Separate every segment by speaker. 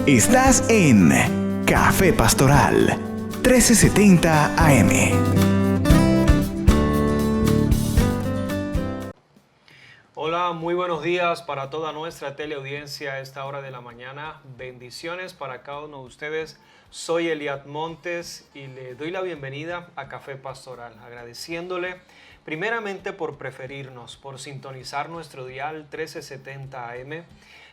Speaker 1: Estás en Café Pastoral 1370 AM.
Speaker 2: Hola, muy buenos días para toda nuestra teleaudiencia a esta hora de la mañana. Bendiciones para cada uno de ustedes. Soy Eliad Montes y le doy la bienvenida a Café Pastoral, agradeciéndole primeramente por preferirnos, por sintonizar nuestro dial 1370 AM.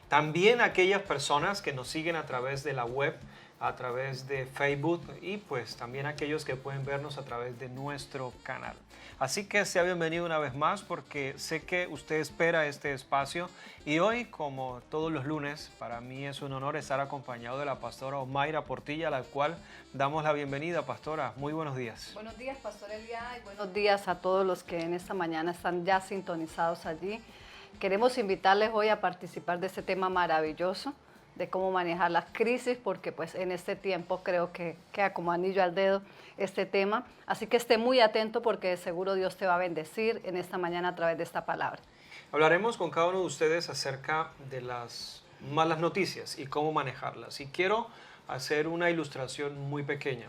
Speaker 2: También a aquellas personas que nos siguen a través de la web, a través de Facebook y pues también aquellos que pueden vernos a través de nuestro canal. Así que sea bienvenido una vez más porque sé que usted espera este espacio y hoy, como todos los lunes, para mí es un honor estar acompañado de la pastora Omayra Portilla, a la cual damos la bienvenida. Pastora, muy buenos días.
Speaker 3: Buenos días, Pastor Eliad, y buenos días a todos los que en esta mañana están ya sintonizados allí. Queremos invitarles hoy a participar de este tema maravilloso de cómo manejar las crisis, porque pues en este tiempo creo que queda como anillo al dedo este tema. Así que esté muy atento porque de seguro Dios te va a bendecir en esta mañana a través de esta palabra.
Speaker 2: Hablaremos con cada uno de ustedes acerca de las malas noticias y cómo manejarlas. Y quiero hacer una ilustración muy pequeña.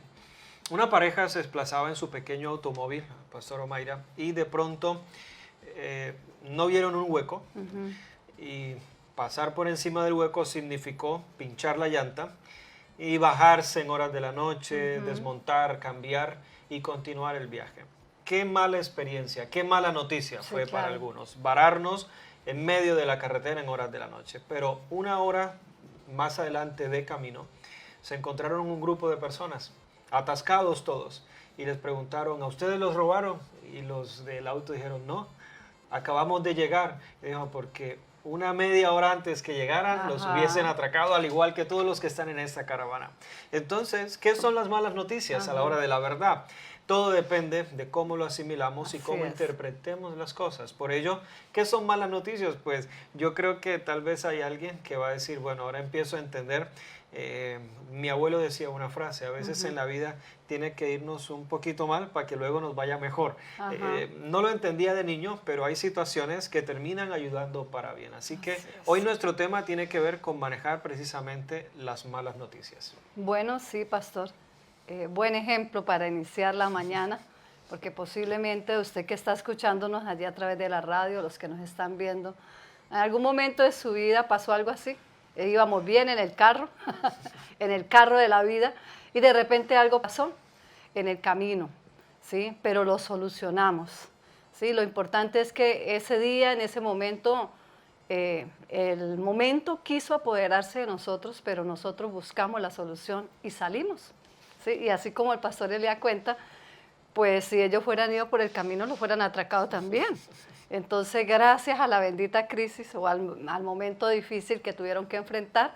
Speaker 2: Una pareja se desplazaba en su pequeño automóvil, Pastor Omayra, y de pronto no vieron un hueco y pasar por encima del hueco significó pinchar la llanta y bajarse en horas de la noche, desmontar, cambiar y continuar el viaje. Qué mala experiencia, qué mala noticia fue para algunos. Vararnos en medio de la carretera en horas de la noche. Pero una hora más adelante de camino se encontraron un grupo de personas, atascados todos, y les preguntaron, ¿a ustedes los robaron? Y los del auto dijeron, no, acabamos de llegar. Y dijo, porque una media hora antes que llegaran los hubiesen atracado, al igual que todos los que están en esta caravana. Entonces, ¿qué son las malas noticias a la hora de la verdad? Todo depende de cómo lo asimilamos y cómo interpretemos las cosas. Por ello, ¿qué son malas noticias? Pues yo creo que tal vez hay alguien que va a decir, bueno, ahora empiezo a entender. Mi abuelo decía una frase, a veces en la vida tiene que irnos un poquito mal para que luego nos vaya mejor. No lo entendía de niño, pero hay situaciones que terminan ayudando para bien. Así que hoy nuestro tema tiene que ver con manejar precisamente las malas noticias.
Speaker 3: Bueno, sí, pastor. Buen ejemplo para iniciar la mañana, porque posiblemente usted que está escuchándonos allí a través de la radio, los que nos están viendo, en algún momento de su vida pasó algo así. Íbamos bien en el carro, en el carro de la vida, y de repente algo pasó en el camino, ¿sí? Pero lo solucionamos, ¿sí? Lo importante es que ese día, en ese momento, el momento quiso apoderarse de nosotros, pero nosotros buscamos la solución y salimos, ¿sí? Y así como el pastor Eliad cuenta, pues si ellos fueran ido por el camino, lo fueran atracado también. Entonces, gracias a la bendita crisis o al momento difícil que tuvieron que enfrentar,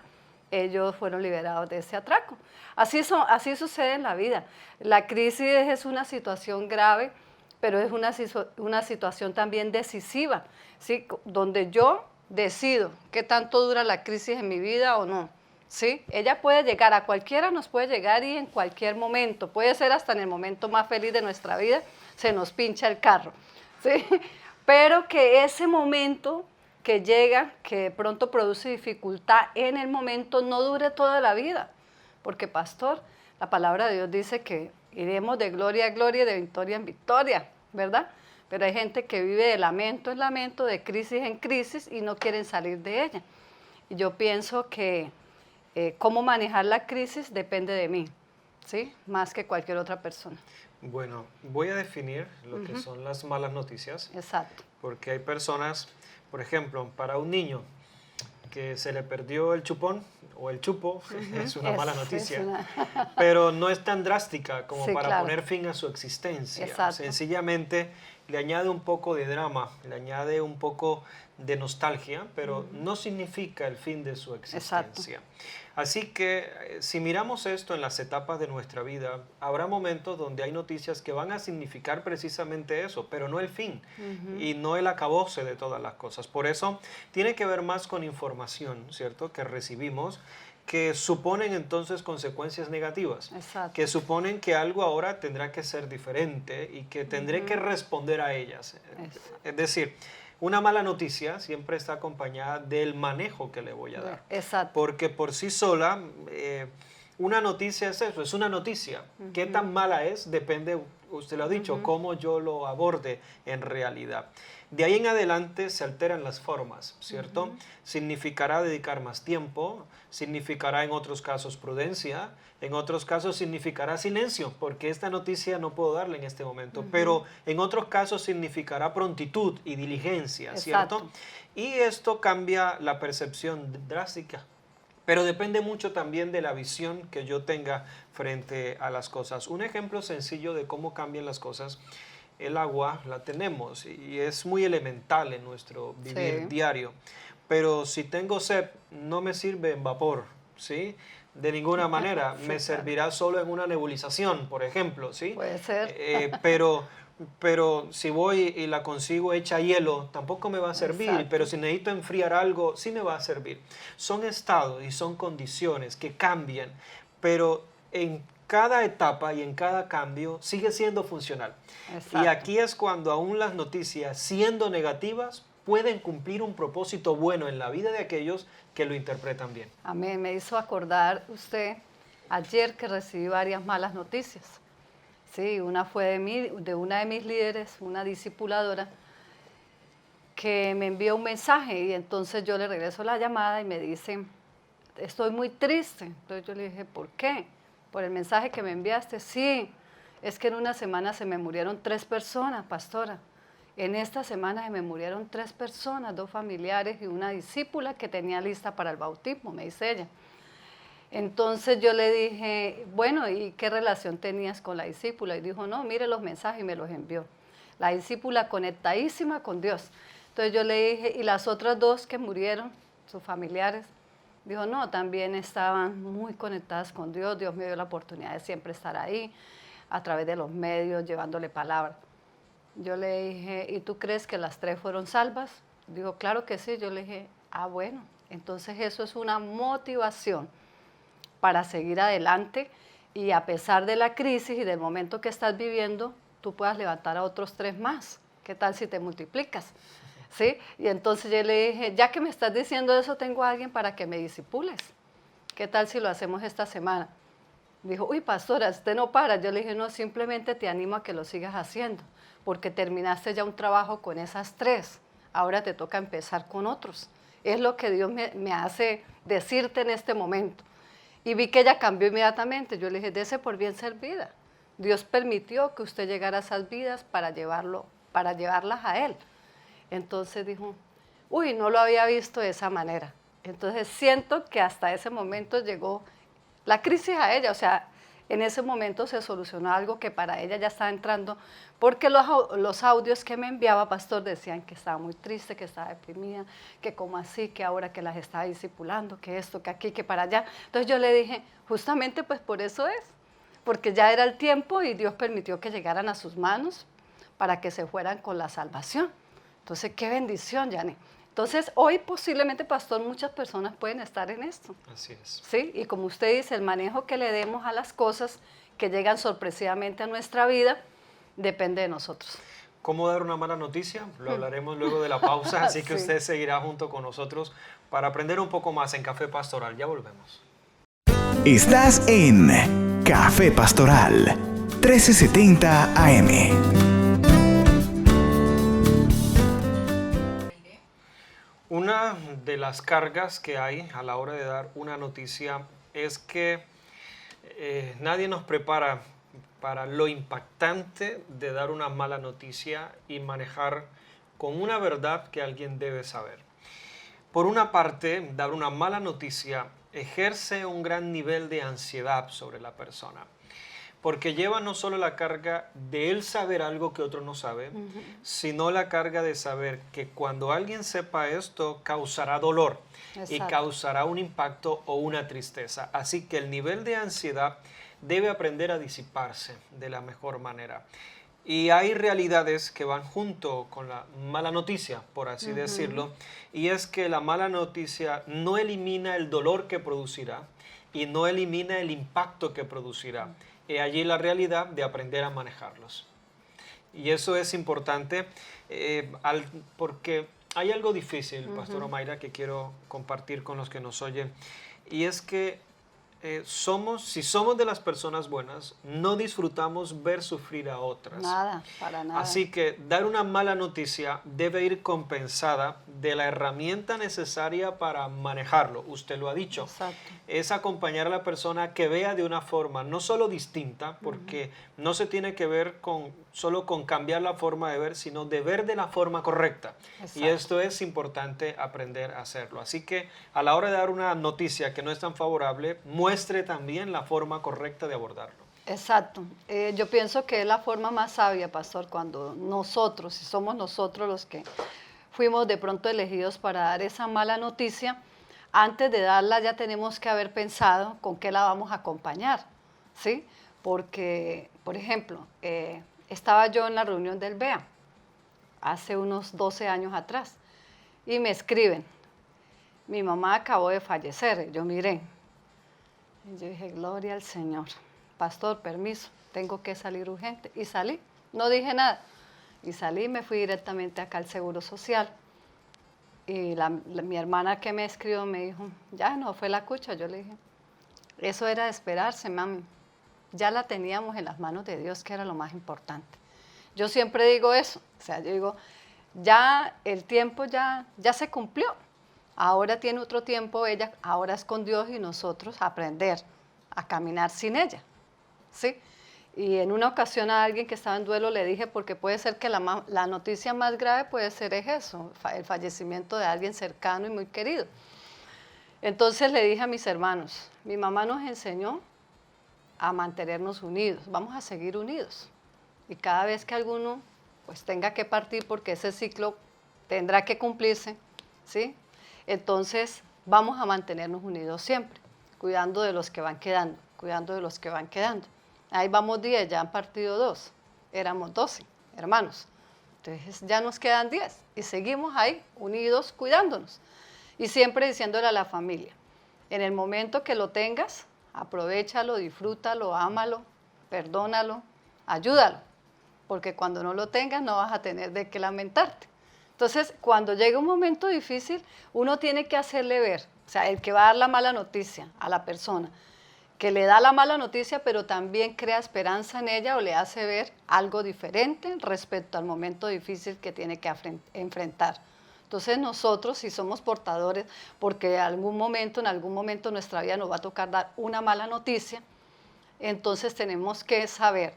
Speaker 3: ellos fueron liberados de ese atraco. Así sucede en la vida. La crisis es una situación grave, pero es una situación también decisiva, ¿sí? Donde yo decido qué tanto dura la crisis en mi vida o no. ¿Sí? Ella puede llegar, a cualquiera nos puede llegar y en cualquier momento, puede ser hasta en el momento más feliz de nuestra vida, se nos pincha el carro, ¿sí? Pero que ese momento que llega, que de pronto produce dificultad en el momento, no dure toda la vida, porque pastor, la palabra de Dios dice que iremos de gloria a gloria y de victoria en victoria, ¿verdad? Pero hay gente que vive de lamento en lamento, de crisis en crisis y no quieren salir de ella. Y yo pienso que cómo manejar la crisis depende de mí, ¿sí? Más que cualquier otra persona.
Speaker 2: Bueno, voy a definir lo que son las malas noticias.
Speaker 3: Exacto.
Speaker 2: Porque hay personas, por ejemplo, para un niño que se le perdió el chupón o el chupo, es una mala noticia, pero no es tan drástica como para poner fin a su existencia.
Speaker 3: Exacto.
Speaker 2: Sencillamente le añade un poco de drama, le añade un poco de nostalgia, pero no significa el fin de su existencia.
Speaker 3: Exacto.
Speaker 2: Así que si miramos esto en las etapas de nuestra vida, habrá momentos donde hay noticias que van a significar precisamente eso, pero no el fin y no el acabose de todas las cosas. Por eso tiene que ver más con información, ¿cierto?, que recibimos, que suponen entonces consecuencias negativas.
Speaker 3: Exacto.
Speaker 2: Que suponen que algo ahora tendrá que ser diferente y que tendré que responder a ellas. Es decir, una mala noticia siempre está acompañada del manejo que le voy a dar.
Speaker 3: Exacto.
Speaker 2: Porque por sí sola, una noticia es eso, es una noticia. ¿Qué tan mala es? Depende, usted lo ha dicho, cómo yo lo aborde en realidad. De ahí en adelante se alteran las formas, ¿cierto? Significará dedicar más tiempo, significará en otros casos prudencia, en otros casos significará silencio, porque esta noticia no puedo darle en este momento, pero en otros casos significará prontitud y diligencia, ¿cierto?
Speaker 3: Exacto.
Speaker 2: Y esto cambia la percepción drástica. Pero depende mucho también de la visión que yo tenga frente a las cosas. Un ejemplo sencillo de cómo cambian las cosas, el agua la tenemos y es muy elemental en nuestro vivir diario. Pero si tengo sed, no me sirve en vapor, ¿sí? De ninguna manera. Me servirá solo en una nebulización, por ejemplo, ¿sí?
Speaker 3: Puede ser.
Speaker 2: Pero si voy y la consigo hecha hielo, tampoco me va a servir.
Speaker 3: Exacto.
Speaker 2: Pero si necesito enfriar algo, sí me va a servir. Son estados y son condiciones que cambian, pero en cada etapa y en cada cambio sigue siendo funcional.
Speaker 3: Exacto.
Speaker 2: Y aquí es cuando aún las noticias, siendo negativas, pueden cumplir un propósito bueno en la vida de aquellos que lo interpretan bien.
Speaker 3: Amén. Me hizo acordar usted ayer que recibí varias malas noticias. Sí, una fue de una de mis líderes, una discipuladora, que me envió un mensaje y entonces yo le regreso la llamada y me dice, estoy muy triste. Entonces yo le dije, ¿por qué? Por el mensaje que me enviaste. Sí, es que en una semana se me murieron 3 personas, pastora. En esta semana se me murieron 3 personas, 2 familiares y una discípula que tenía lista para el bautismo, me dice ella. Entonces yo le dije, bueno, ¿y qué relación tenías con la discípula? Y dijo, no, mire los mensajes y me los envió. La discípula conectadísima con Dios. Entonces yo le dije, ¿y las otras 2 que murieron, sus familiares? Dijo, no, también estaban muy conectadas con Dios. Dios me dio la oportunidad de siempre estar ahí, a través de los medios, llevándole palabra. Yo le dije, ¿y tú crees que las 3 fueron salvas? Dijo, claro que sí. Yo le dije, bueno, entonces eso es una motivación para seguir adelante y a pesar de la crisis y del momento que estás viviendo, tú puedas levantar a otros 3 más. ¿Qué tal si te multiplicas? ¿Sí? Y entonces yo le dije, ya que me estás diciendo eso, tengo a alguien para que me disipules. ¿Qué tal si lo hacemos esta semana? Dijo, uy, pastora, usted no para. Yo le dije, no, simplemente te animo a que lo sigas haciendo, porque terminaste ya un trabajo con esas 3. Ahora te toca empezar con otros. Es lo que Dios me hace decirte en este momento. Y vi que ella cambió inmediatamente. Yo le dije, dese por bien servida. Dios permitió que usted llegara a esas vidas para llevarlas a Él. Entonces dijo, uy, no lo había visto de esa manera. Entonces siento que hasta ese momento llegó la crisis a ella. O sea, en ese momento se solucionó algo que para ella ya estaba entrando, porque los audios que me enviaba, pastor, decían que estaba muy triste, que estaba deprimida, que como así, que ahora que las estaba discipulando, que esto, que aquí, que para allá. Entonces yo le dije, justamente pues por eso es, porque ya era el tiempo y Dios permitió que llegaran a sus manos para que se fueran con la salvación. Entonces, qué bendición, Yanni. Entonces, hoy posiblemente, pastor, muchas personas pueden estar en esto.
Speaker 2: Así es.
Speaker 3: ¿Sí? Y como usted dice, el manejo que le demos a las cosas que llegan sorpresivamente a nuestra vida, depende de nosotros.
Speaker 2: ¿Cómo dar una mala noticia? Lo hablaremos luego de la pausa, así que
Speaker 3: Sí.
Speaker 2: usted seguirá junto con nosotros para aprender un poco más en Café Pastoral. Ya volvemos.
Speaker 1: Estás en Café Pastoral 1370 AM.
Speaker 2: Una de las cargas que hay a la hora de dar una noticia es que nadie nos prepara para lo impactante de dar una mala noticia y manejar con una verdad que alguien debe saber. Por una parte, dar una mala noticia ejerce un gran nivel de ansiedad sobre la persona, porque lleva no solo la carga de él saber algo que otro no sabe, sino la carga de saber que cuando alguien sepa esto causará dolor y
Speaker 3: Exacto.
Speaker 2: causará un impacto o una tristeza. Así que el nivel de ansiedad debe aprender a disiparse de la mejor manera. Y hay realidades que van junto con la mala noticia, por así decirlo, y es que la mala noticia no elimina el dolor que producirá y no elimina el impacto que producirá. Y allí la realidad de aprender a manejarlos. Y eso es importante porque hay algo difícil, Pastor Omaira, que quiero compartir con los que nos oyen, y es que si somos de las personas buenas, no disfrutamos ver sufrir a otras.
Speaker 3: Nada, para nada.
Speaker 2: Así que dar una mala noticia debe ir compensada de la herramienta necesaria para manejarlo. Usted lo ha dicho.
Speaker 3: Exacto.
Speaker 2: Es acompañar a la persona que vea de una forma no solo distinta, porque no se tiene que ver solo con cambiar la forma de ver, sino de ver de la forma correcta.
Speaker 3: Exacto.
Speaker 2: Y esto es importante aprender a hacerlo. Así que a la hora de dar una noticia que no es tan favorable, muestre también la forma correcta de abordarlo.
Speaker 3: Exacto. Yo pienso que es la forma más sabia, pastor, cuando nosotros, si somos nosotros los que fuimos de pronto elegidos para dar esa mala noticia, antes de darla ya tenemos que haber pensado con qué la vamos a acompañar, ¿sí? Porque, por ejemplo, estaba yo en la reunión del BEA hace unos 12 años atrás y me escriben, mi mamá acabó de fallecer. Yo miré, y yo dije, gloria al Señor. Pastor, permiso, tengo que salir urgente. Y salí, no dije nada. Y salí y me fui directamente acá al Seguro Social. Y mi hermana que me escribió me dijo, ya no fue la cucha. Yo le dije, eso era de esperarse, mami. Ya la teníamos en las manos de Dios, que era lo más importante. Yo siempre digo eso. O sea, yo digo, ya el tiempo ya se cumplió. Ahora tiene otro tiempo ella, ahora es con Dios y nosotros aprender a caminar sin ella. ¿Sí? Y en una ocasión a alguien que estaba en duelo le dije, porque puede ser que la noticia más grave puede ser eso, el fallecimiento de alguien cercano y muy querido. Entonces le dije a mis hermanos, mi mamá nos enseñó a mantenernos unidos, vamos a seguir unidos. Y cada vez que alguno pues tenga que partir, porque ese ciclo tendrá que cumplirse, ¿sí? Entonces vamos a mantenernos unidos siempre, cuidando de los que van quedando, cuidando de los que van quedando. Ahí vamos 10, ya han partido 2, éramos 12 hermanos. Entonces ya nos quedan 10 y seguimos ahí unidos cuidándonos. Y siempre diciéndole a la familia, en el momento que lo tengas, aprovéchalo, disfrútalo, ámalo, perdónalo, ayúdalo, porque cuando no lo tengas no vas a tener de qué lamentarte. Entonces, cuando llega un momento difícil, uno tiene que hacerle ver, o sea, el que va a dar la mala noticia a la persona, que le da la mala noticia, pero también crea esperanza en ella o le hace ver algo diferente respecto al momento difícil que tiene que enfrentar. Entonces nosotros, si somos portadores, porque en algún momento de nuestra vida nos va a tocar dar una mala noticia, entonces tenemos que saber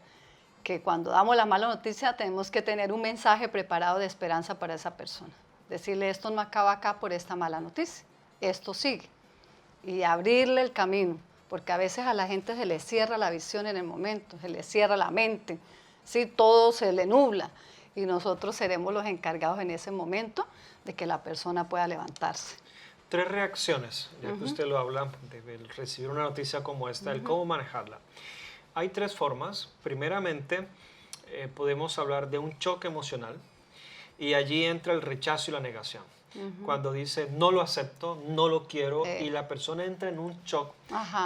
Speaker 3: que cuando damos la mala noticia tenemos que tener un mensaje preparado de esperanza para esa persona. Decirle, esto no acaba acá por esta mala noticia, esto sigue. Y abrirle el camino, porque a veces a la gente se le cierra la visión en el momento, se le cierra la mente, ¿sí? Todo se le nubla. Y nosotros seremos los encargados en ese momento de que la persona pueda levantarse.
Speaker 2: 3 reacciones, ya que usted lo habla, de recibir una noticia como esta, el cómo manejarla. Hay 3 formas. Primeramente, podemos hablar de un choque emocional y allí entra el rechazo y la negación. Cuando dice no lo acepto, no lo quiero y la persona entra en un shock,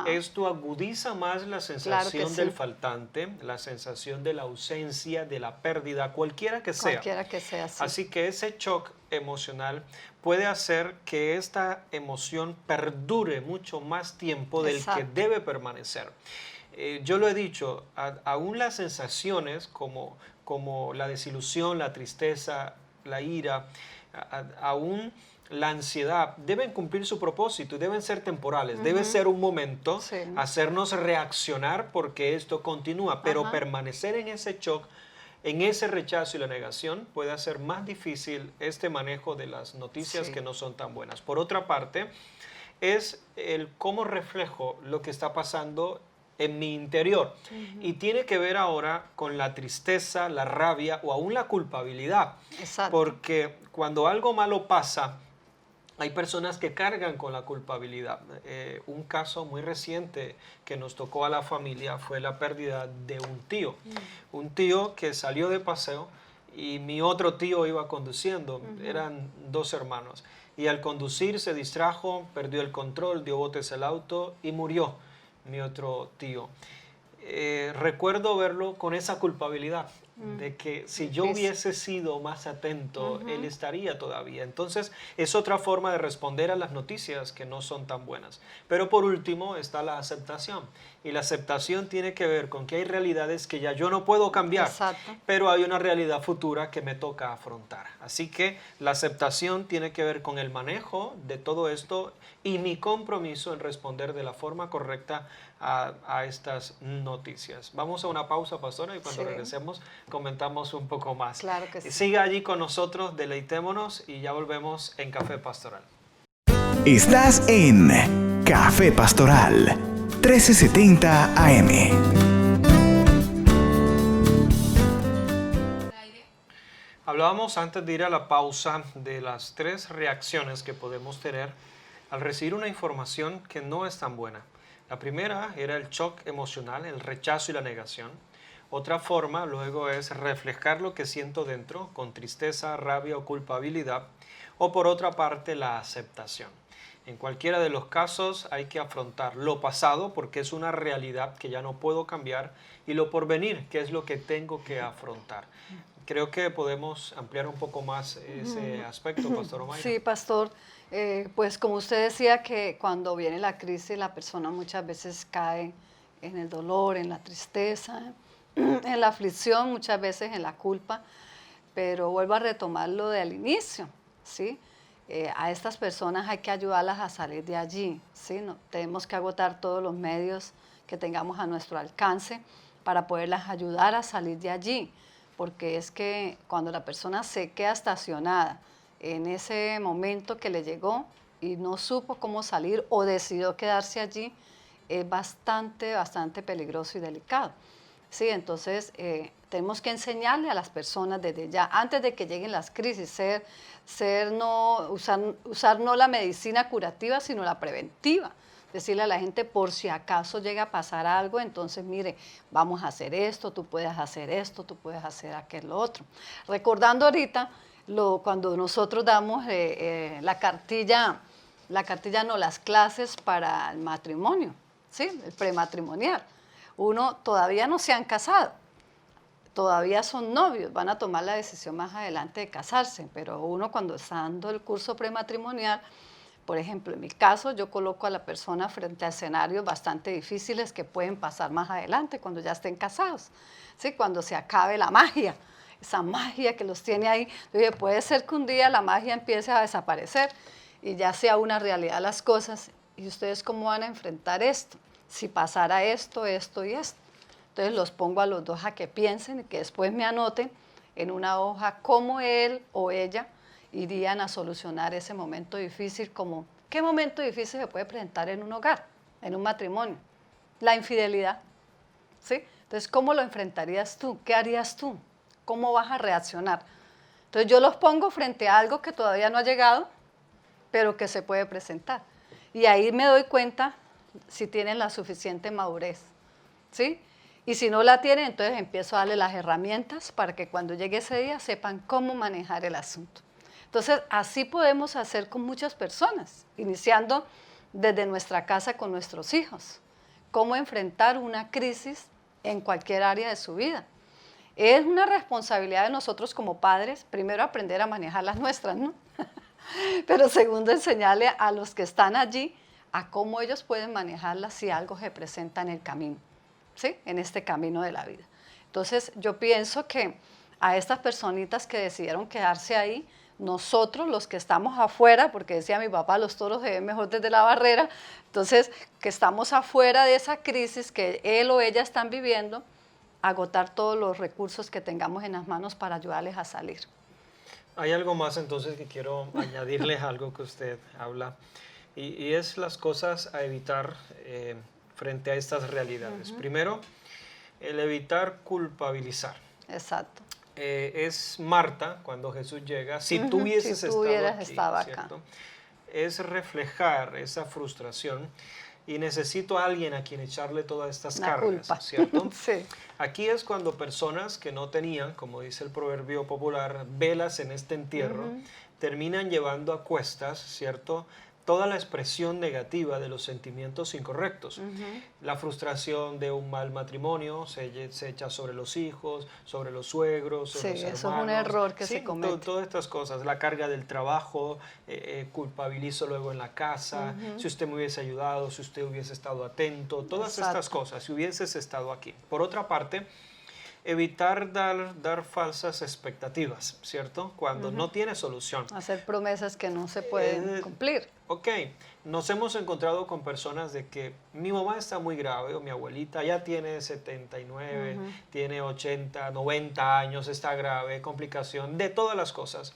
Speaker 2: esto agudiza más la sensación del faltante, la sensación de la ausencia, de la pérdida, cualquiera que sea.
Speaker 3: Cualquiera que sea, sí.
Speaker 2: Así que ese shock emocional puede hacer que esta emoción perdure mucho más tiempo del que debe permanecer. Yo lo he dicho, aún las sensaciones como la desilusión, la tristeza, la ira, aún la ansiedad, deben cumplir su propósito y deben ser temporales. Debe ser un momento, hacernos reaccionar porque esto continúa, pero permanecer en ese shock, en ese rechazo y la negación puede hacer más difícil este manejo de las noticias que no son tan buenas. Por otra parte, es el cómo reflejo lo que está pasando en mi interior. Y tiene que ver ahora con la tristeza, la rabia o aún la culpabilidad. Porque cuando algo malo pasa, hay personas que cargan con la culpabilidad. Un caso muy reciente que nos tocó a la familia fue la pérdida de un tío. Un tío que salió de paseo y mi otro tío iba conduciendo. Eran 2 hermanos. Y al conducir se distrajo, perdió el control, dio botes al auto y murió mi otro tío. Recuerdo verlo con esa culpabilidad. de que si yo hubiese sido más atento, él estaría todavía. Entonces, es otra forma de responder a las noticias que no son tan buenas. Pero por último está la aceptación. Y la aceptación tiene que ver con que hay realidades que ya yo no puedo cambiar, pero hay una realidad futura que me toca afrontar. Así que la aceptación tiene que ver con el manejo de todo esto y mi compromiso en responder de la forma correcta a estas noticias. Vamos a una pausa, pastora, y cuando regresemos comentamos un poco más.
Speaker 3: Claro que sí.
Speaker 2: Siga allí con nosotros, deleitémonos y ya volvemos en Café Pastoral.
Speaker 1: Estás en Café Pastoral 1370 AM.
Speaker 2: Hablábamos antes de ir a la pausa de las 3 reacciones que podemos tener al recibir una información que no es tan buena. La primera era el shock emocional, el rechazo y la negación. Otra forma luego es reflejar lo que siento dentro con tristeza, rabia o culpabilidad. O por otra parte la aceptación. En cualquiera de los casos hay que afrontar lo pasado porque es una realidad que ya no puedo cambiar y lo porvenir, que es lo que tengo que afrontar. Creo que podemos ampliar un poco más ese aspecto, Pastor Omaira.
Speaker 3: Sí, Pastor. Pues como usted decía que cuando viene la crisis la persona muchas veces cae en el dolor, en la tristeza, en la aflicción, muchas veces en la culpa, pero vuelvo a retomarlo del inicio, ¿sí? A estas personas hay que ayudarlas a salir de allí, ¿sí? No, tenemos que agotar todos los medios que tengamos a nuestro alcance para poderlas ayudar a salir de allí, porque es que cuando la persona se queda estacionada en ese momento que le llegó y no supo cómo salir o decidió quedarse allí, es bastante peligroso y delicado. Sí, entonces tenemos que enseñarle a las personas desde ya, antes de que lleguen las crisis, usar no la medicina curativa, sino la preventiva. Decirle a la gente, por si acaso llega a pasar algo, entonces mire, vamos a hacer esto, tú puedes hacer esto, tú puedes hacer aquello otro. Recordando ahorita, cuando nosotros damos las clases para el matrimonio, ¿sí? El prematrimonial. Uno todavía no se han casado, todavía son novios, van a tomar la decisión más adelante de casarse, pero uno cuando está dando el curso prematrimonial, por ejemplo, en mi caso, yo coloco a la persona frente a escenarios bastante difíciles que pueden pasar más adelante cuando ya estén casados, ¿sí? Cuando se acabe la magia. Esa magia que los tiene ahí. Entonces, puede ser que un día la magia empiece a desaparecer y ya sea una realidad las cosas. ¿Y ustedes cómo van a enfrentar esto? Si pasara esto, esto y esto. Entonces los pongo a los dos a que piensen y que después me anoten en una hoja cómo él o ella irían a solucionar ese momento difícil, como ¿qué momento difícil se puede presentar en un hogar, en un matrimonio? La infidelidad, ¿sí? Entonces, ¿cómo lo enfrentarías tú? ¿Qué harías tú? ¿Cómo vas a reaccionar? Entonces yo los pongo frente a algo que todavía no ha llegado, pero que se puede presentar. Y ahí me doy cuenta si tienen la suficiente madurez, ¿sí? Y si no la tienen, entonces empiezo a darle las herramientas para que cuando llegue ese día sepan cómo manejar el asunto. Entonces, así podemos hacer con muchas personas, iniciando desde nuestra casa con nuestros hijos. Cómo enfrentar una crisis en cualquier área de su vida. Es una responsabilidad de nosotros como padres, primero aprender a manejar las nuestras, ¿no? Pero segundo, enseñarle a los que están allí a cómo ellos pueden manejarlas si algo se presenta en el camino, ¿sí? En este camino de la vida. Entonces, yo pienso que a estas personitas que decidieron quedarse ahí, nosotros los que estamos afuera, porque decía mi papá, los toros se ven mejor desde la barrera, entonces, que estamos afuera de esa crisis que él o ella están viviendo, agotar todos los recursos que tengamos en las manos para ayudarles a salir.
Speaker 2: Hay algo más entonces que quiero añadirles algo que usted habla y es las cosas a evitar frente a estas realidades. Primero, el evitar culpabilizar.
Speaker 3: Exacto.
Speaker 2: Es Marta cuando Jesús llega, si tú hubieses estado aquí, ¿cierto? Es reflejar esa frustración y necesito a alguien a quien echarle todas estas cargas, ¿cierto?
Speaker 3: Sí.
Speaker 2: Aquí es cuando personas que no tenían, como dice el proverbio popular, velas en este entierro, terminan llevando a cuestas, ¿cierto? toda la expresión negativa de los sentimientos incorrectos. La frustración de un mal matrimonio se echa sobre los hijos, sobre los suegros, sobre los hermanos.
Speaker 3: Eso es un error que se comete.
Speaker 2: Todas estas cosas, la carga del trabajo, culpabilizo luego en la casa, si usted me hubiese ayudado, si usted hubiese estado atento, todas estas cosas, si hubieses estado aquí. Por otra parte, evitar dar falsas expectativas, ¿cierto? Cuando no tiene solución.
Speaker 3: Hacer promesas que no se pueden cumplir.
Speaker 2: Ok, nos hemos encontrado con personas de que mi mamá está muy grave o mi abuelita ya tiene 79, tiene 80, 90 años, está grave, complicación, de todas las cosas.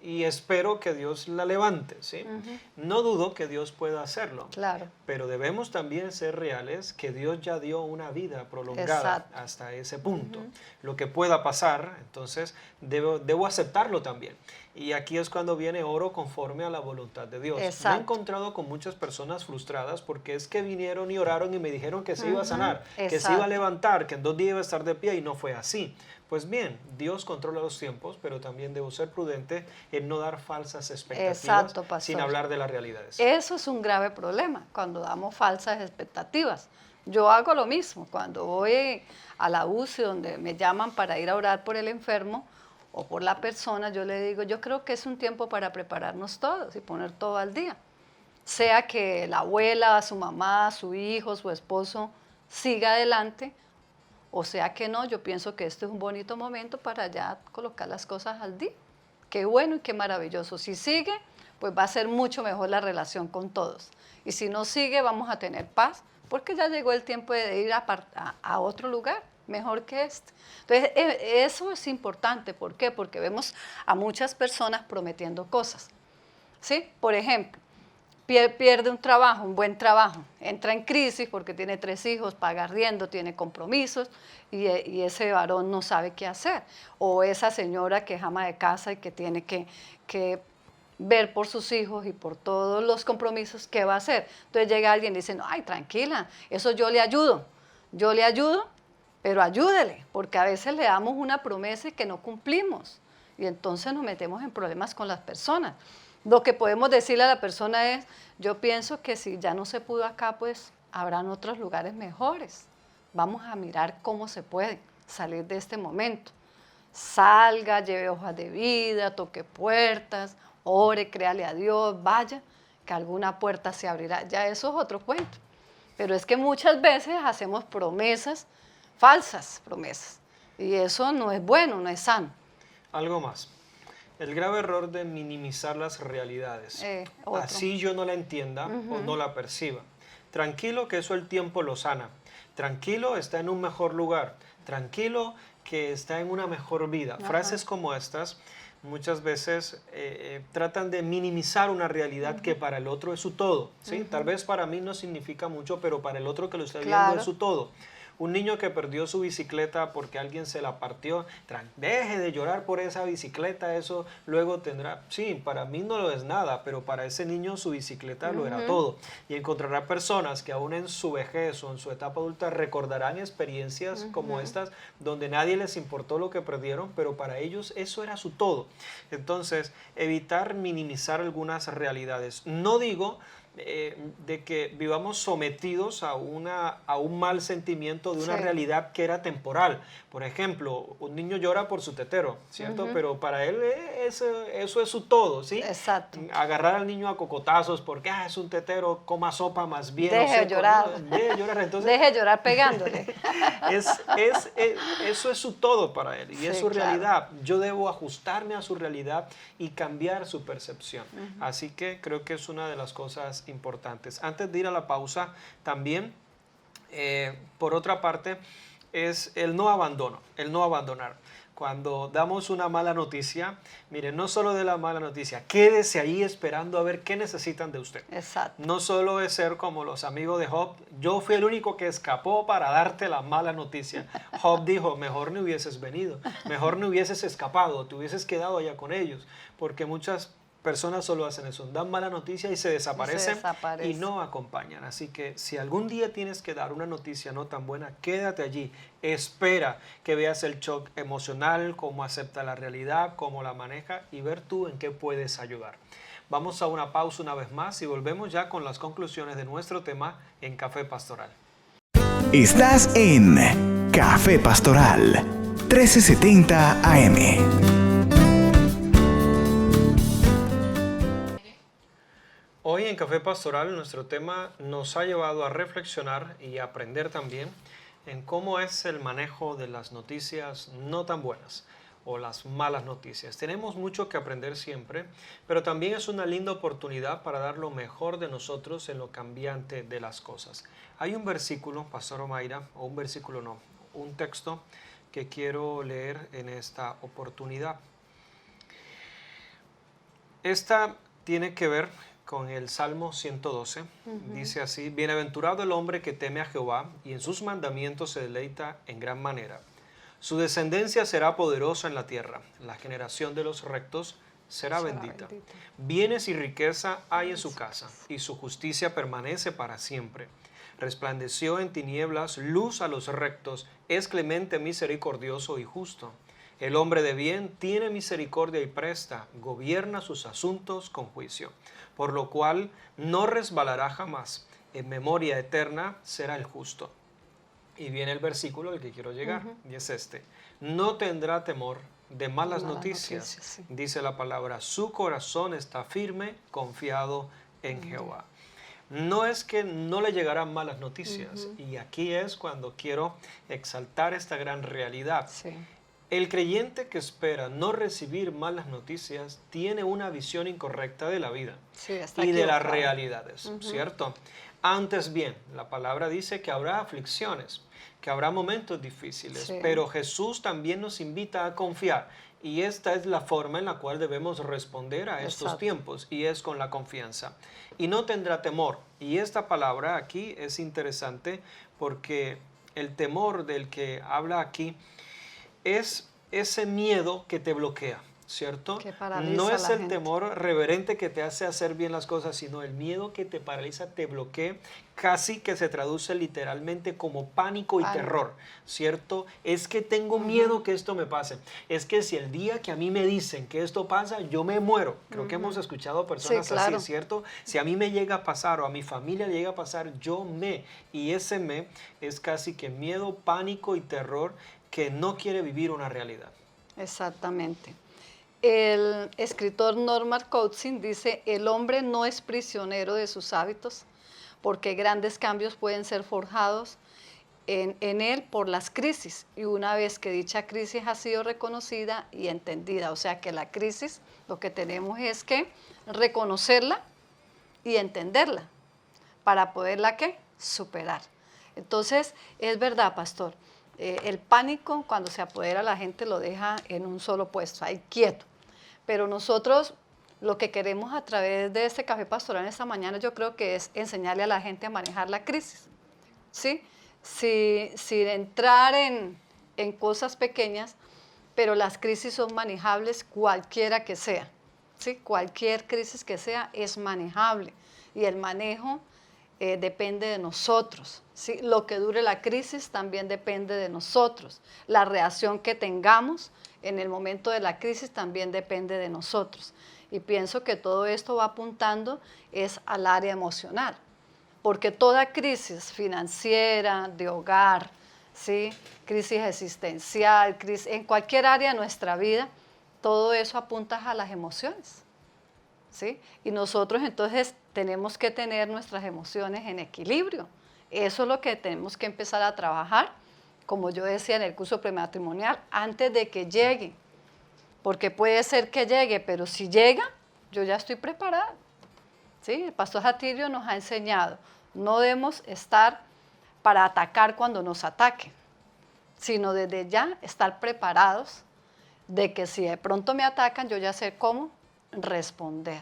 Speaker 2: Y espero que Dios la levante, ¿sí? No dudo que Dios pueda hacerlo.
Speaker 3: Claro.
Speaker 2: Pero debemos también ser reales que Dios ya dio una vida prolongada hasta ese punto. Lo que pueda pasar, entonces, debo aceptarlo también. Y aquí es cuando viene oro conforme a la voluntad de Dios. Me he encontrado con muchas personas frustradas porque es que vinieron y oraron y me dijeron que se iba a sanar, que se iba a levantar, que en 2 días iba a estar de pie y no fue así. Pues bien, Dios controla los tiempos, pero también debo ser prudente en no dar falsas expectativas sin hablar de las realidades.
Speaker 3: Eso es un grave problema, cuando damos falsas expectativas. Yo hago lo mismo, cuando voy a la UCI, donde me llaman para ir a orar por el enfermo o por la persona, yo le digo, yo creo que es un tiempo para prepararnos todos y poner todo al día. Sea que la abuela, su mamá, su hijo, su esposo siga adelante, o sea que no, yo pienso que este es un bonito momento para ya colocar las cosas al día. Qué bueno y qué maravilloso. Si sigue, pues va a ser mucho mejor la relación con todos. Y si no sigue, vamos a tener paz, porque ya llegó el tiempo de ir a otro lugar, mejor que este. Entonces, eso es importante. ¿Por qué? Porque vemos a muchas personas prometiendo cosas, ¿sí? Por ejemplo, pierde un trabajo, un buen trabajo, entra en crisis porque tiene 3 hijos, paga arriendo, tiene compromisos y ese varón no sabe qué hacer. O esa señora que es ama de casa y que tiene que ver por sus hijos y por todos los compromisos, ¿qué va a hacer? Entonces llega alguien y dice, no, ay, tranquila, eso yo le ayudo, pero ayúdele, porque a veces le damos una promesa que no cumplimos y entonces nos metemos en problemas con las personas. Lo que podemos decirle a la persona es, yo pienso que si ya no se pudo acá, pues habrán otros lugares mejores. Vamos a mirar cómo se puede salir de este momento. Salga, lleve hojas de vida, toque puertas, ore, créale a Dios, vaya, que alguna puerta se abrirá. Ya eso es otro cuento. Pero es que muchas veces hacemos promesas, falsas promesas. Y eso no es bueno, no es sano.
Speaker 2: Algo más. El grave error de minimizar las realidades. Así yo no la entienda o no la perciba. Tranquilo que eso el tiempo lo sana. Tranquilo, está en un mejor lugar. Tranquilo que está en una mejor vida. Frases como estas muchas veces tratan de minimizar una realidad que para el otro es su todo, ¿sí? Tal vez para mí no significa mucho, pero para el otro que lo está viendo es su todo. Un niño que perdió su bicicleta porque alguien se la partió, deje de llorar por esa bicicleta, eso luego tendrá, sí, para mí no lo es nada, pero para ese niño su bicicleta lo era todo. Y encontrará personas que aún en su vejez o en su etapa adulta recordarán experiencias como estas, donde nadie les importó lo que perdieron, pero para ellos eso era su todo. Entonces, evitar minimizar algunas realidades. No digo de que vivamos sometidos a un mal sentimiento de una realidad que era temporal. Por ejemplo, un niño llora por su tetero, ¿cierto? Pero para él eso es su todo, ¿sí?
Speaker 3: Exacto.
Speaker 2: Agarrar al niño a cocotazos porque es un tetero, coma sopa más bien.
Speaker 3: Deje de llorar.
Speaker 2: Deje de llorar. Entonces,
Speaker 3: deje de llorar pegándole.
Speaker 2: Eso es su todo para él y es su realidad. Yo debo ajustarme a su realidad y cambiar su percepción. Así que creo que es una de las cosas importantes. Antes de ir a la pausa, también, por otra parte, es el no abandono, el no abandonar. Cuando damos una mala noticia, miren, no solo de la mala noticia, quédese ahí esperando a ver qué necesitan de usted.
Speaker 3: Exacto.
Speaker 2: No solo es ser como los amigos de Job, yo fui el único que escapó para darte la mala noticia. Job dijo, mejor no hubieses venido, mejor no hubieses escapado, te hubieses quedado allá con ellos, porque muchas personas solo hacen eso, dan mala noticia y se desaparecen y no acompañan. Así que si algún día tienes que dar una noticia no tan buena, quédate allí, espera que veas el shock emocional, cómo acepta la realidad, cómo la maneja y ver tú en qué puedes ayudar. Vamos a una pausa una vez más y volvemos ya con las conclusiones de nuestro tema en Café Pastoral.
Speaker 1: Estás en Café Pastoral 1370 AM.
Speaker 2: Hoy en Café Pastoral nuestro tema nos ha llevado a reflexionar y a aprender también en cómo es el manejo de las noticias no tan buenas o las malas noticias. Tenemos mucho que aprender siempre, pero también es una linda oportunidad para dar lo mejor de nosotros en lo cambiante de las cosas. Hay un versículo, Pastor Omaira, o un versículo no, un texto que quiero leer en esta oportunidad. Esta tiene que ver con el Salmo 112, dice así: bienaventurado el hombre que teme a Jehová y en sus mandamientos se deleita en gran manera. Su descendencia será poderosa en la tierra, la generación de los rectos será bendita. Bienes y riqueza hay en su casa y su justicia permanece para siempre. Resplandeció en tinieblas luz a los rectos, es clemente, misericordioso y justo. El hombre de bien tiene misericordia y presta, gobierna sus asuntos con juicio, por lo cual no resbalará jamás. En memoria eterna será el justo. Y viene el versículo al que quiero llegar, y es este: no tendrá temor de malas noticias,
Speaker 3: sí.
Speaker 2: dice la palabra, su corazón está firme, confiado en Jehová. No es que no le llegarán malas noticias, y aquí es cuando quiero exaltar esta gran realidad.
Speaker 3: Sí.
Speaker 2: El creyente que espera no recibir malas noticias tiene una visión incorrecta de la vida y de las realidades, ¿cierto? Antes bien, la palabra dice que habrá aflicciones, que habrá momentos difíciles, pero Jesús también nos invita a confiar. Y esta es la forma en la cual debemos responder a estos tiempos, y es con la confianza. Y no tendrá temor. Y esta palabra aquí es interesante porque el temor del que habla aquí es ese miedo que te bloquea, ¿cierto? No es el temor reverente que te hace hacer bien las cosas, sino el miedo que te paraliza, te bloquea, casi que se traduce literalmente como pánico y terror, ¿cierto? Es que tengo miedo que esto me pase. Es que si el día que a mí me dicen que esto pasa, yo me muero. Creo que hemos escuchado personas así, ¿cierto? Si a mí me llega a pasar o a mi familia le llega a pasar, y ese es casi que miedo, pánico y terror que no quiere vivir una realidad.
Speaker 3: Exactamente. El escritor Norman Coatzin dice: el hombre no es prisionero de sus hábitos, porque grandes cambios pueden ser forjados en él por las crisis, y una vez que dicha crisis ha sido reconocida y entendida. O sea que la crisis, lo que tenemos es que reconocerla y entenderla para poderla ¿qué? Superar. Entonces, es verdad, pastor. El pánico, cuando se apodera, la gente lo deja en un solo puesto, ahí quieto. Pero nosotros lo que queremos a través de este Café Pastoral esta mañana, yo creo que es enseñarle a la gente a manejar la crisis, ¿sí? Sin entrar en cosas pequeñas, pero las crisis son manejables cualquiera que sea, ¿sí? Cualquier crisis que sea es manejable, y el manejo depende de nosotros, ¿sí? Lo que dure la crisis también depende de nosotros. La reacción que tengamos en el momento de la crisis también depende de nosotros. Y pienso que todo esto va apuntando es al área emocional, porque toda crisis financiera, de hogar, ¿sí? Crisis existencial, crisis, en cualquier área de nuestra vida, todo eso apunta a las emociones, ¿sí? Y nosotros entonces tenemos que tener nuestras emociones en equilibrio. Eso es lo que tenemos que empezar a trabajar, como yo decía en el curso prematrimonial, antes de que llegue. Porque puede ser que llegue, pero si llega, yo ya estoy preparada, ¿sí? El pastor Satirio nos ha enseñado, no debemos estar para atacar cuando nos ataquen, sino desde ya estar preparados de que si de pronto me atacan, yo ya sé cómo responder,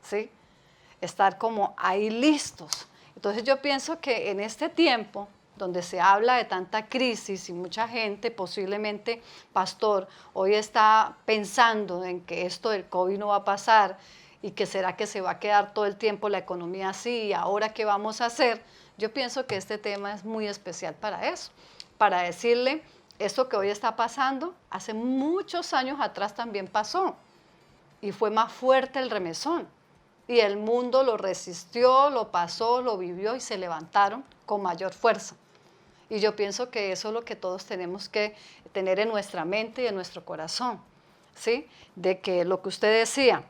Speaker 3: ¿sí? Estar como ahí listos. Entonces yo pienso que en este tiempo donde se habla de tanta crisis y mucha gente posiblemente, pastor, hoy está pensando en que esto del COVID no va a pasar y que será que se va a quedar todo el tiempo la economía así y ahora qué vamos a hacer. Yo pienso que este tema es muy especial para eso, para decirle esto que hoy está pasando, hace muchos años atrás también pasó y fue más fuerte el remesón. y el mundo lo resistió, lo pasó, lo vivió y se levantaron con mayor fuerza. Y yo pienso que eso es lo que todos tenemos que tener en nuestra mente y en nuestro corazón, ¿sí? De que lo que usted decía,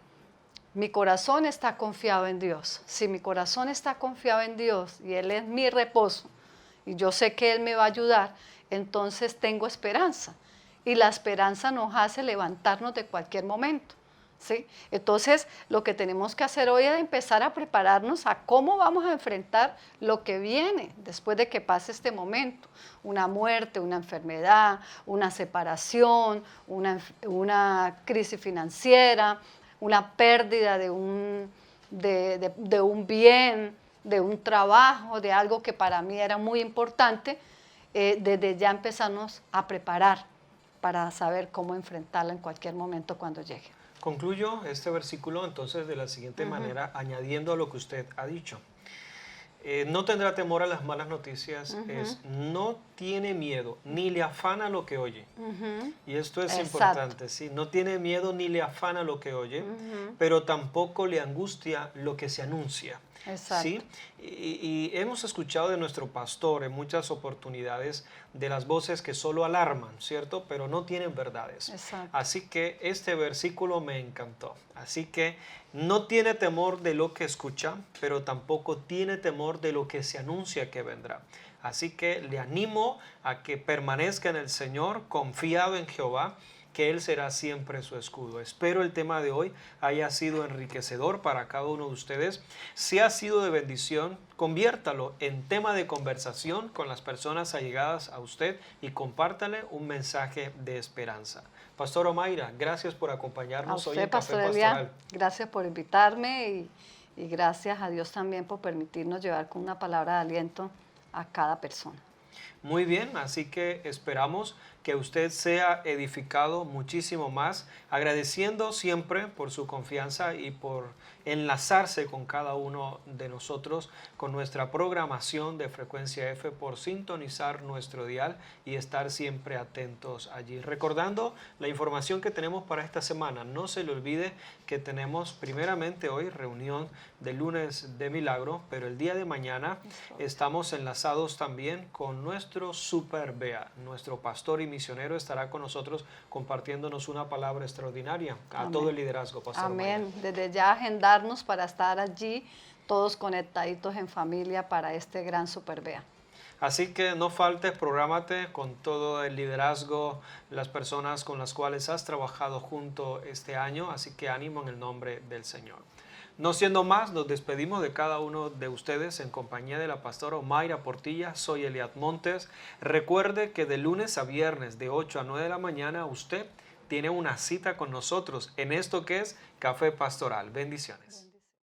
Speaker 3: mi corazón está confiado en Dios. Si mi corazón está confiado en Dios y Él es mi reposo y yo sé que Él me va a ayudar, entonces tengo esperanza. Y la esperanza nos hace levantarnos de cualquier momento, ¿sí? Entonces, lo que tenemos que hacer hoy es empezar a prepararnos a cómo vamos a enfrentar lo que viene después de que pase este momento. Una muerte, una enfermedad, una separación, una crisis financiera, una pérdida de un bien, de un trabajo, de algo que para mí era muy importante. Desde ya empezarnos a preparar para saber cómo enfrentarla en cualquier momento cuando llegue.
Speaker 2: Concluyo este versículo entonces de la siguiente manera, añadiendo a lo que usted ha dicho. No tendrá temor a las malas noticias, no tiene miedo, ni le afana lo que oye. Y esto es importante, ¿sí? No tiene miedo ni le afana lo que oye, pero tampoco le angustia lo que se anuncia.
Speaker 3: Exacto.
Speaker 2: ¿Sí? Y hemos escuchado de nuestro pastor en muchas oportunidades de las voces que solo alarman, ¿cierto? Pero no tienen verdades.
Speaker 3: Exacto.
Speaker 2: Así que este versículo me encantó. Así que no tiene temor de lo que escucha, pero tampoco tiene temor de lo que se anuncia que vendrá. Así que le animo a que permanezca en el Señor, confiado en Jehová, que Él será siempre su escudo. Espero el tema de hoy haya sido enriquecedor para cada uno de ustedes. Si ha sido de bendición, conviértalo en tema de conversación con las personas allegadas a usted y compártale un mensaje de esperanza. Pastor Omaira, gracias por acompañarnos hoy en Café Pastoral.
Speaker 3: Gracias por invitarme y gracias a Dios también por permitirnos llevar con una palabra de aliento a cada persona.
Speaker 2: Muy bien, así que esperamos que usted sea edificado muchísimo más, agradeciendo siempre por su confianza y por enlazarse con cada uno de nosotros, con nuestra programación de Frecuencia F, por sintonizar nuestro dial y estar siempre atentos allí. Recordando la información que tenemos para esta semana, no se le olvide que tenemos primeramente hoy reunión de lunes de milagro, pero el día de mañana estamos enlazados también con nuestro Super Bea, nuestro pastor y misionero estará con nosotros compartiéndonos una palabra extraordinaria a
Speaker 3: Amén.
Speaker 2: todo el liderazgo, Pastor
Speaker 3: Amén.
Speaker 2: Omaira.
Speaker 3: Desde ya agendarnos para estar allí todos conectaditos en familia para este gran Super Bea.
Speaker 2: Así que no faltes, prográmate con todo el liderazgo, las personas con las cuales has trabajado junto este año, así que ánimo en el nombre del Señor. No siendo más, nos despedimos de cada uno de ustedes en compañía de la pastora Omaira Portilla. Soy Eliad Montes. Recuerde que de lunes a viernes de 8 a 9 de la mañana usted tiene una cita con nosotros en esto que es Café Pastoral. Bendiciones.